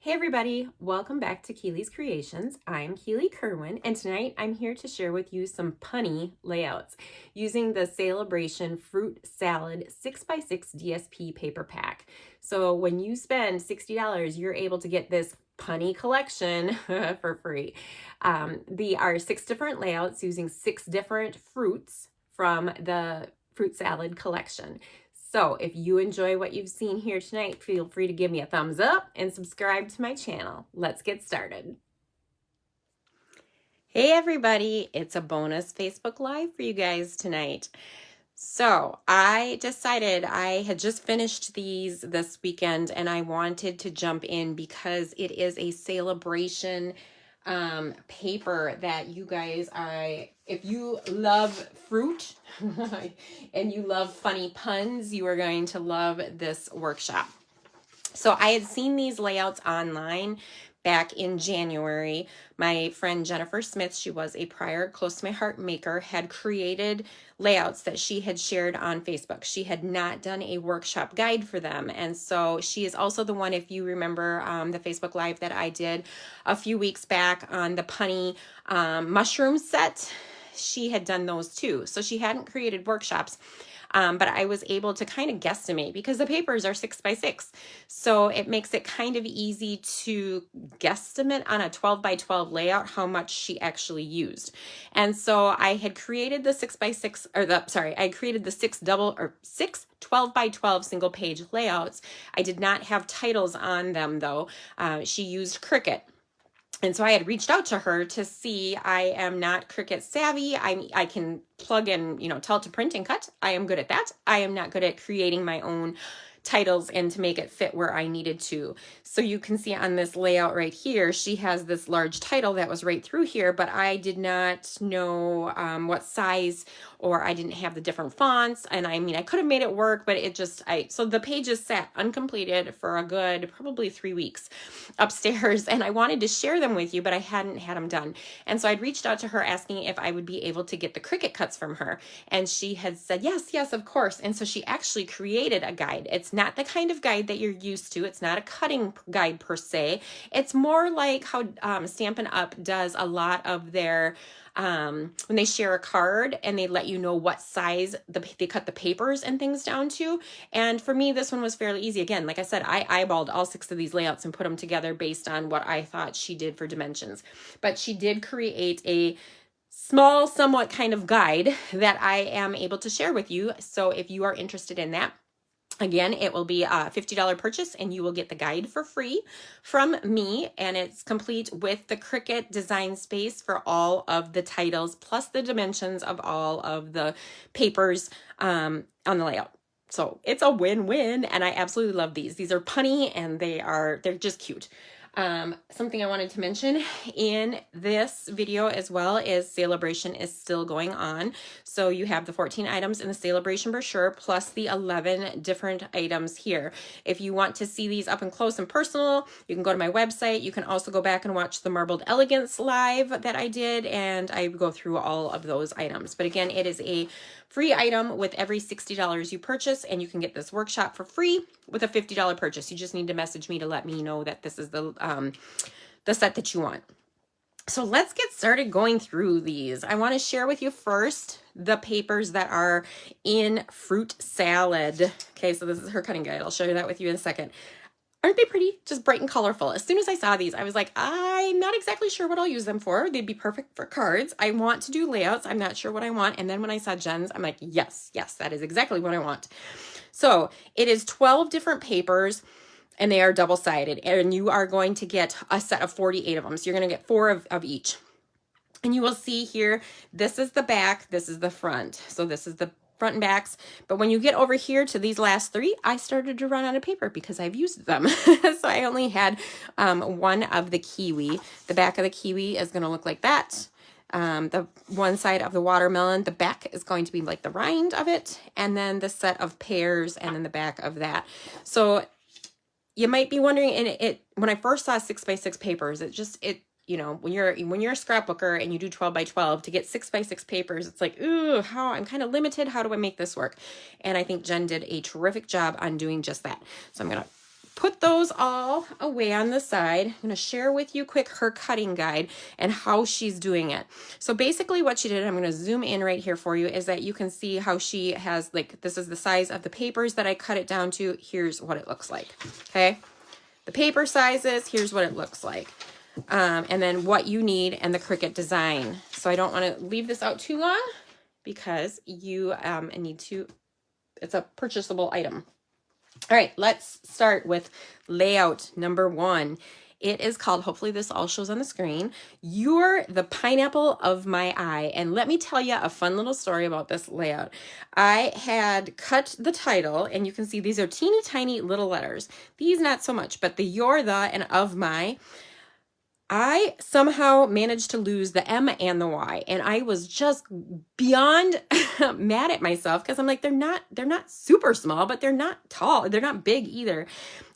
Hey everybody, welcome back to Keely's Creations. I'm Keely Kerwin, and tonight I'm here to share with you some punny layouts using the Sale-A-Bration Fruit Salad 6x6 DSP paper pack. So when you spend $60, you're able to get this punny collection for free. They are 6 different layouts using 6 different fruits from the fruit salad collection. So if you enjoy what you've seen here tonight, feel free to give me a thumbs up and subscribe to my channel. Let's get started. Hey everybody, it's a bonus Facebook Live for you guys tonight. So I decided I had just finished these this weekend and I wanted to jump in because it is a Sale-A-Bration paper that you guys if you love fruit and you love funny puns, you are going to love this workshop. So I had seen these layouts online back in January. My friend Jennifer Smith, she was a prior Close to My Heart maker, had created layouts that she had shared on Facebook. She had not done a workshop guide for them. And so she is also the one, if you remember the Facebook Live that I did a few weeks back on the punny mushroom set, she had done those too. So she hadn't created workshops. But I was able to kind of guesstimate because the papers are 6x6. So it makes it kind of easy to guesstimate on a 12x12 layout how much she actually used. And so I had created the 6x6, I created the 6 12x12 single page layouts. I did not have titles on them though. She used Cricut. And so I had reached out to her to see. I am not Cricut savvy. I can plug in, tell it to print and cut. I am good at that. I am not good at creating my own titles and to make it fit where I needed to. So you can see on this layout right here, she has this large title that was right through here, but I did not know what size, or I didn't have the different fonts. And I mean, I could have made it work, but it just, so the pages sat uncompleted for a good, probably 3 weeks upstairs. And I wanted to share them with you, but I hadn't had them done. And so I'd reached out to her asking if I would be able to get the Cricut cuts from her. And she had said, yes, of course. And so she actually created a guide. It's not the kind of guide that you're used to. It's not a cutting guide per se. It's more like how Stampin' Up does a lot of their when they share a card and they let you know what size they cut the papers and things down to. And for me, this one was fairly easy. Again, like I said, I eyeballed all 6 of these layouts and put them together based on what I thought she did for dimensions. But she did create a small, somewhat kind of guide that I am able to share with you. So if you are interested in that, again, it will be a $50 purchase and you will get the guide for free from me, and it's complete with the Cricut design space for all of the titles plus the dimensions of all of the papers on the layout. So it's a win-win, and I absolutely love these. These are punny and they're just cute. Something I wanted to mention in this video as well is Sale-A-Bration is still going on. So you have the 14 items in the Sale-A-Bration brochure plus the 11 different items here. If you want to see these up and close and personal, you can go to my website. You can also go back and watch the Marbled Elegance live that I did, and I go through all of those items. But again, it is a free item with every $60 you purchase, and you can get this workshop for free with a $50 purchase. You just need to message me to let me know that this is the set that you want. So let's get started going through these. I want to share with you first the papers that are in Fruit Salad. Okay, so this is her cutting guide. I'll show you that with you in a second. Aren't they pretty? Just bright and colorful. As soon as I saw these, I was like, I'm not exactly sure what I'll use them for. They'd be perfect for cards. I want to do layouts. I'm not sure what I want. And then when I saw Jen's, I'm like, yes, that is exactly what I want. So it is 12 different papers, and they are double-sided. And you are going to get a set of 48 of them. So you're going to get 4 of each. And you will see here, this is the back, this is the front. So this is the front and backs. But when you get over here to these last 3, I started to run out of paper because I've used them. So I only had one of the kiwi. The back of the kiwi is going to look like that. The one side of the watermelon, the back is going to be like the rind of it. And then the set of pears and then the back of that. So you might be wondering, and when I first saw 6x6 papers, when you're a scrapbooker and you do 12x12 to get 6x6 papers, it's like, ooh, I'm kind of limited. How do I make this work? And I think Jen did a terrific job on doing just that. So I'm going to put those all away on the side, I'm going to share with you quick her cutting guide and how she's doing it. So basically what she did, I'm going to zoom in right here for you, is that you can see how she has, like, this is the size of the papers that I cut it down to. Here's what it looks like. Okay. The paper sizes, here's what it looks like. And then what you need and the Cricut design. So I don't want to leave this out too long because you need to, it's a purchasable item. All right, let's start with layout number 1. It is called, hopefully this all shows on the screen, You're the Pineapple of My Eye. And let me tell you a fun little story about this layout. I had cut the title, and you can see these are teeny tiny little letters. These not so much, but the You're the and of my, I somehow managed to lose the M and the Y, and I was just beyond mad at myself because I'm like, they're not super small, but they're not tall. They're not big either.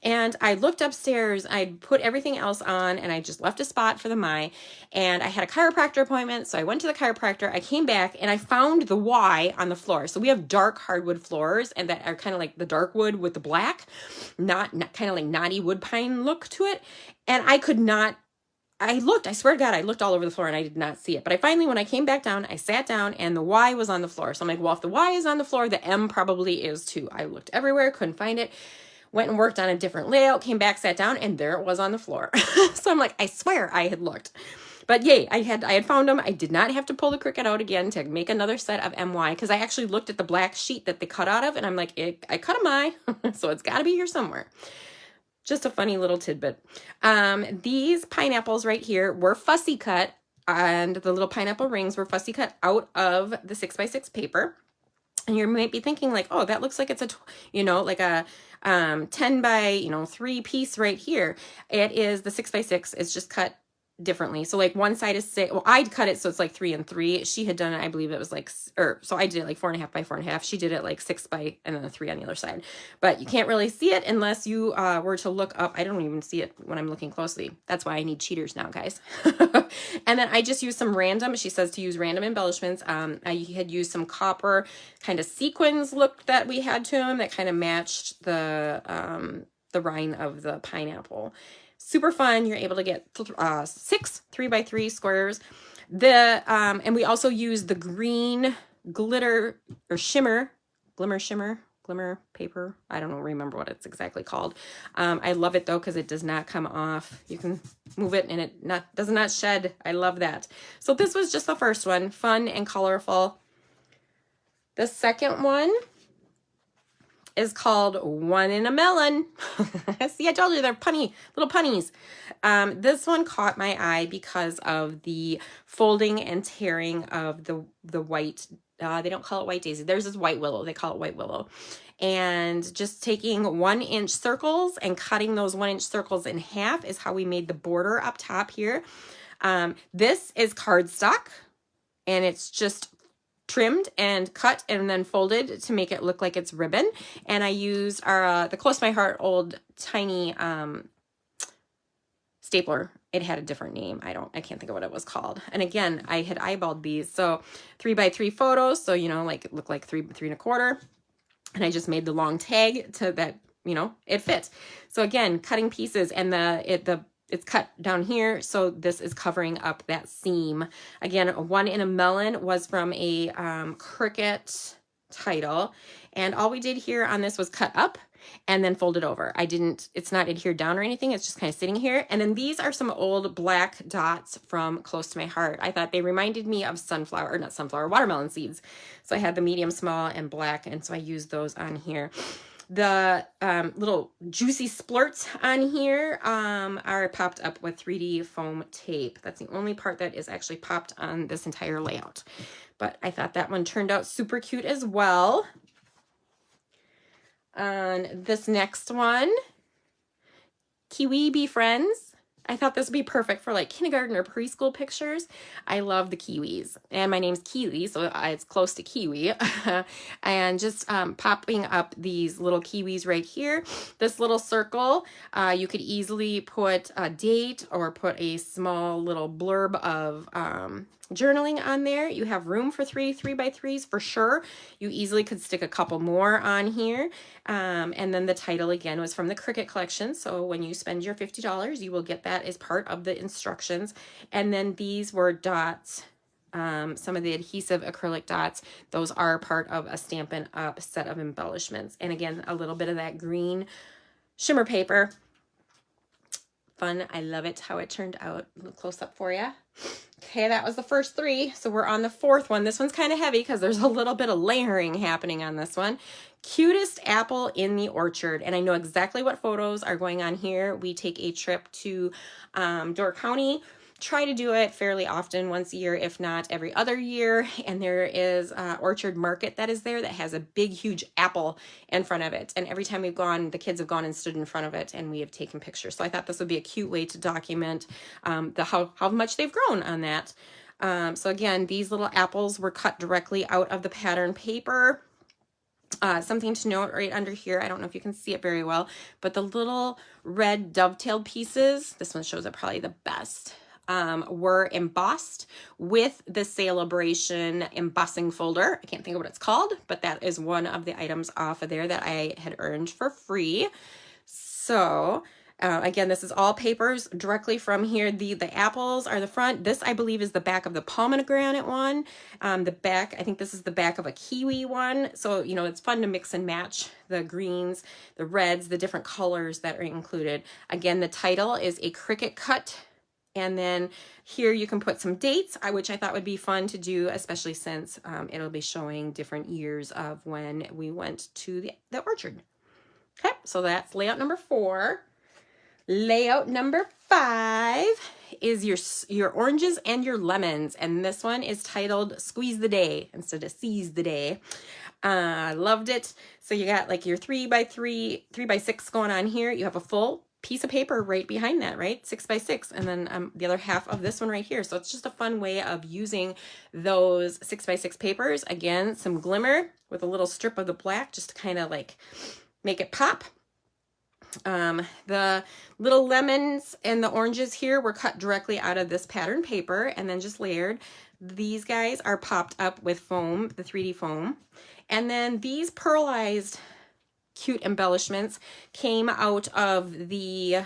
And I looked upstairs, I put everything else on, and I just left a spot for the my, and I had a chiropractor appointment, so I went to the chiropractor, I came back, and I found the Y on the floor. So we have dark hardwood floors, and that are kind of like the dark wood with the black, not kind of like knotty wood pine look to it, and I could not, I looked, I swear to God, I looked all over the floor and I did not see it. But I finally, when I came back down, I sat down and the Y was on the floor. So I'm like, well, if the Y is on the floor, the M probably is too. I looked everywhere, couldn't find it. Went and worked on a different layout, came back, sat down, and there it was on the floor. So I'm like, I swear I had looked. But yay, I had found them. I did not have to pull the Cricut out again to make another set of MY because I actually looked at the black sheet that they cut out of, and I'm like, I cut a my, so it's got to be here somewhere. Just a funny little tidbit. These pineapples right here were fussy cut, and the little pineapple rings were fussy cut out of the 6x6 paper. And you might be thinking like, oh, that looks like it's like a 10 by 3 piece right here. It is the 6x6. It's just cut differently. So like one side is 6. Well, I'd cut it so it's like 3 and 3. She had done it, I believe it was like, so I did it like 4.5 by 4.5. She did it like 6 by and then a 3 on the other side. But you can't really see it unless you were to look up. I don't even see it when I'm looking closely. That's why I need cheaters now, guys. And then I just used some random. She says to use random embellishments. I had used some copper kind of sequins look that we had to them that kind of matched the rind of the pineapple. Super fun. You're able to get 6 3x3 squares. And we also use the green glitter or glimmer paper. I don't remember what it's exactly called. I love it though because it does not come off. You can move it and it does not shed. I love that. So this was just the first one, fun and colorful. The second one is called One in a Melon. See, I told you they're punny, little punnies. This one caught my eye because of the folding and tearing of the white. They don't call it white daisy. Theirs is white willow. They call it white willow. And just taking 1-inch circles and cutting those 1-inch circles in half is how we made the border up top here. This is cardstock, and it's just trimmed and cut and then folded to make it look like it's ribbon. And I used the Close to My Heart old tiny stapler. It had a different name. I can't think of what it was called. And again, I had eyeballed these. So 3x3 photos. So, like it looked like 3 1/4. And I just made the long tag to that, it fit. So again, cutting pieces, and it's cut down here, so this is covering up that seam. Again, One in a Melon was from a Cricut title, and all we did here on this was cut up and then fold it over. It's not adhered down or anything, it's just kind of sitting here. And then these are some old black dots from Close to My Heart. I thought they reminded me of watermelon seeds. So I had the medium, small, and black, and so I used those on here. The little juicy splurts on here are popped up with 3D foam tape. That's the only part that is actually popped on this entire layout. But I thought that one turned out super cute as well. On this next one, Kiwi Be Friends. I thought this would be perfect for like kindergarten or preschool pictures. I love the kiwis, and my name's Kiwi, so it's close to kiwi. And just popping up these little kiwis right here. This little circle, you could easily put a date or put a small little blurb of journaling on there. You have room for 3x3s for sure. You easily could stick a couple more on here. And then the title again was from the Cricut collection. So when you spend your $50, you will get that as part of the instructions. And then these were dots. Some of the adhesive acrylic dots, those are part of a Stampin' Up set of embellishments. And again, a little bit of that green shimmer paper. Fun. I love it how it turned out. A little close up for you. Okay, that was the first 3. So we're on the 4th one. This one's kind of heavy because there's a little bit of layering happening on this one. Cutest apple in the orchard. And I know exactly what photos are going on here. We take a trip to Door County. Try to do it fairly often, once a year, if not every other year. And there is an orchard market that is there that has a big, huge apple in front of it. And every time we've gone, the kids have gone and stood in front of it and we have taken pictures. So I thought this would be a cute way to document how much they've grown on that. So again, these little apples were cut directly out of the pattern paper. Something to note right under here, I don't know if you can see it very well, but the little red dovetailed pieces, this one shows it probably the best, were embossed with the Sale-A-Bration embossing folder. I can't think of what it's called, but that is one of the items off of there that I had earned for free. So again, this is all papers directly from here. The apples are the front. This, I believe, is the back of the pomegranate one. The back, I think this is the back of a kiwi one. So, you know, it's fun to mix and match the greens, the reds, the different colors that are included. Again, the title is A Cricut Cut. And then here you can put some dates, which I thought would be fun to do, especially since it'll be showing different years of when we went to the orchard. Okay, so that's layout number 4. Layout number 5 is your oranges and your lemons. And this one is titled Squeeze the Day instead of Seize the Day. Loved it. So you got like your 3x3, 3x6 going on here. You have a full piece of paper right behind that, right? 6x6, and then the other half of this one right here. So it's just a fun way of using those 6x6 papers. Again, some glimmer with a little strip of the black just to kind of like make it pop. The little lemons and the oranges here were cut directly out of this pattern paper and then just layered. These guys are popped up with foam, the 3D foam. And then these pearlized cute embellishments came out of the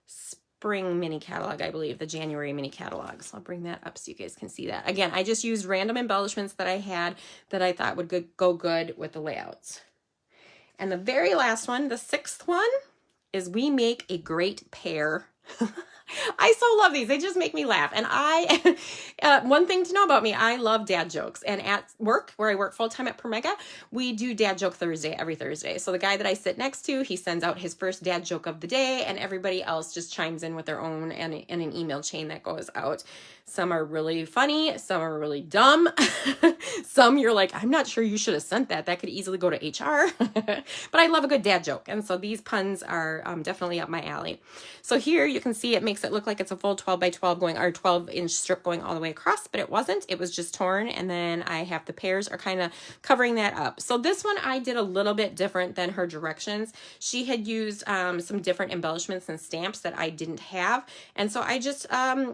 spring mini catalog, I believe, the January mini catalog. So I'll bring that up so you guys can see that. Again, I just used random embellishments that I had that I thought would go good with the layouts. And the very last one, the 6th one, is We Make a Great Pair. I so love these. They just make me laugh. And one thing to know about me, I love dad jokes. And at work, where I work full-time at Promega, we do Dad Joke Thursday every Thursday. So the guy that I sit next to, he sends out his first dad joke of the day, and everybody else just chimes in with their own and an email chain that goes out. Some are really funny. Some are really dumb. Some you're like, I'm not sure you should have sent that. That could easily go to HR. But I love a good dad joke. And so these puns are definitely up my alley. So here you can see it makes it look like it's a full 12x12 going, or 12-inch strip going all the way across, but it wasn't. It was just torn. And then I have the pairs are kind of covering that up. So this one I did a little bit different than her directions. She had used some different embellishments and stamps that I didn't have. And so I just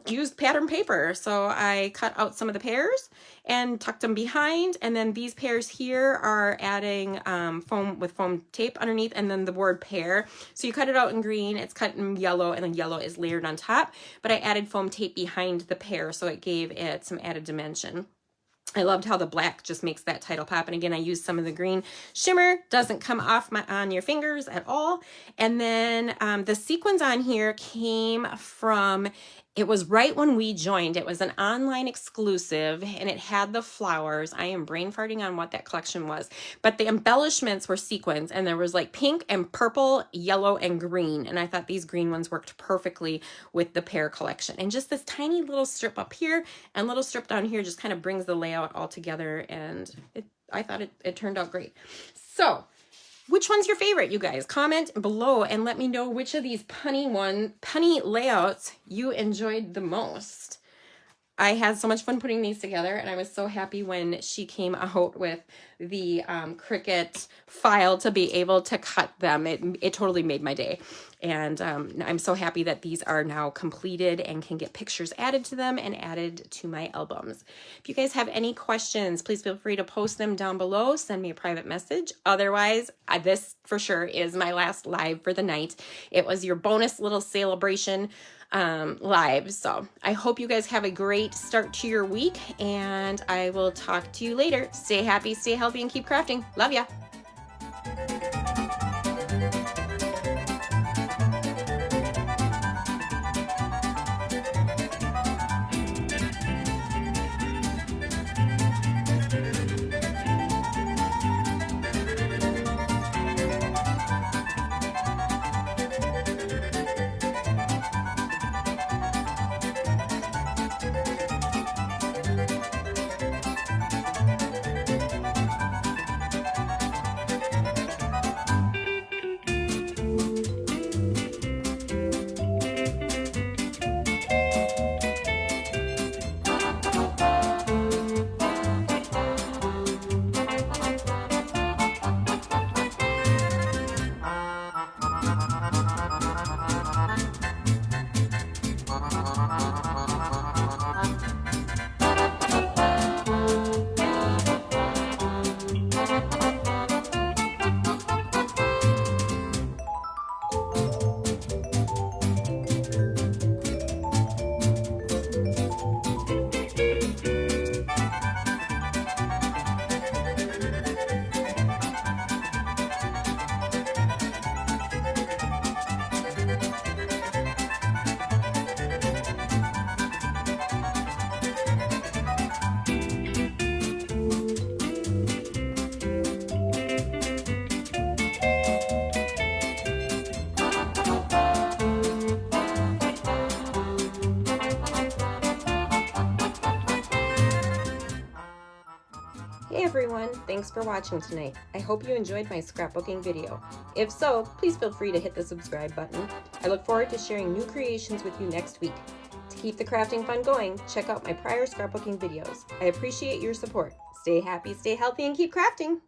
used pattern paper. So I cut out some of the pairs and tucked them behind. And then these pairs here are adding foam with foam tape underneath, and then the word pair. So you cut it out in green, it's cut in yellow, and then yellow is layered on top. But I added foam tape behind the pair, so it gave it some added dimension. I loved how the black just makes that title pop. And again, I used some of the green shimmer. Doesn't come off on your fingers at all. And then the sequins on here came from, it was right when we joined. It was an online exclusive and it had the flowers. I am brain farting on what that collection was. But the embellishments were sequins, and there was like pink and purple, yellow, and green. And I thought these green ones worked perfectly with the pair collection. And just this tiny little strip up here and little strip down here just kind of brings the layout all together. And I thought it turned out great. So which one's your favorite, you guys? Comment below and let me know which of these punny layouts you enjoyed the most. I had so much fun putting these together, and I was so happy when she came out with the Cricut file to be able to cut them. It totally made my day. And I'm so happy that these are now completed and can get pictures added to them and added to my albums. If you guys have any questions, please feel free to post them down below. Send me a private message. Otherwise, this for sure is my last live for the night. It was your bonus little Sale-A-Bration live. So I hope you guys have a great start to your week, and I will talk to you later. Stay happy, stay healthy, and keep crafting. Love ya. Hey everyone, thanks for watching tonight. I hope you enjoyed my scrapbooking video. If so, please feel free to hit the subscribe button. I look forward to sharing new creations with you next week. To keep the crafting fun going, check out my prior scrapbooking videos. I appreciate your support. Stay happy, stay healthy, and keep crafting!